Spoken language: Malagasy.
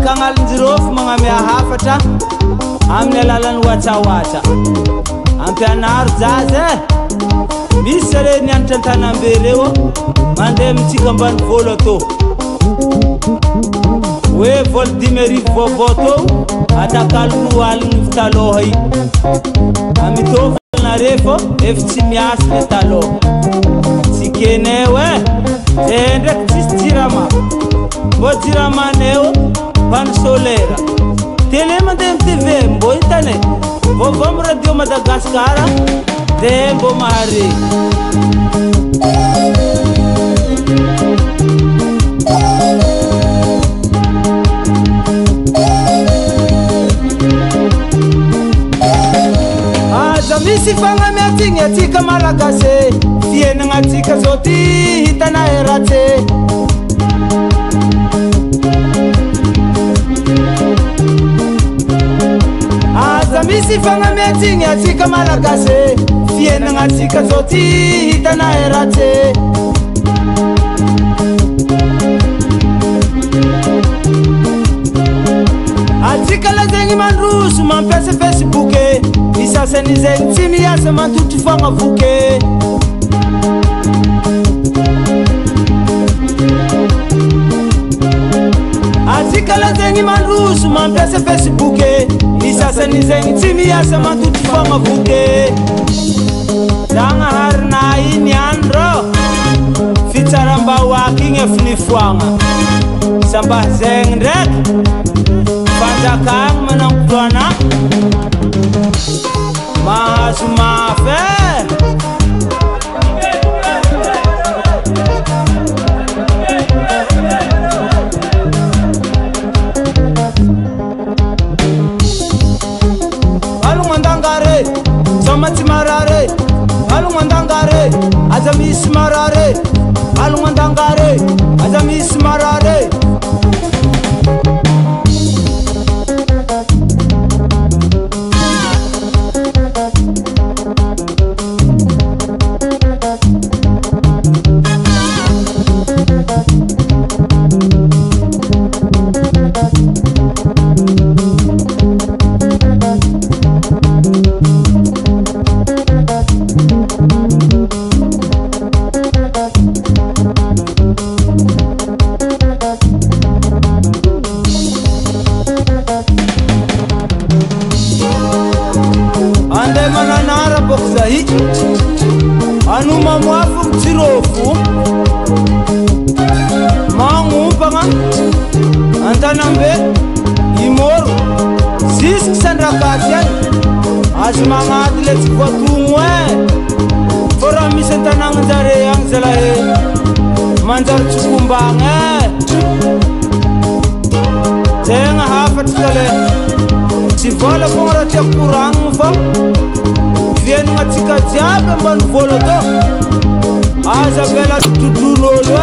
kangalinjirof mga mea hafatra amin'ny alalan'ny watsawacha ampianaro zaza misy re nianatra an-tanambe reo mandeha mitsika ambany volo atô hoe volo 10,000 vaovao tô atakalo 2 aligny taloha i amitovana refo efa tsy miasa le taloha tsy keneo ndraiky tsisy jirama mbô jiramaneo panne solaire télé mandeha amy TV mbô hitane vaovao amy radio Madagasikara de mbô mahare aza misy fagnamiatigny atsika malagasy fiainagna atsika zao ty hitana eratsy aza misy fagnamiatigny atsika malagasy fiainagna atsika zao ty hitana eratsy atsika la zegny mandroso mampiasa Facebook isasany zegny tsy miasa mantotry fagnavoky atsika la zegny mandroso mampiasa Facebook isasany zegny tsy miasa mantotry fagnavoky Zagnahary iny andro fitsaram-bahoaky igny efa nifoagna sambah zegny ndraiky fanjakagny manampotoana mahazo mafy alongandangare somatsy marare alongandangare aza misy marare alongandangare aza misy marare anuma mwafu mtirofu mangumpanga antanambe imoro zisk sandrakatian asmangati le tsikotungwe fora misentanang jare yang zalahe manjar tsukumbanga tenga hafat kale sivala pora tia kurang fa vienu ngatsika jiabe mbanu volo to aza bela tutulolo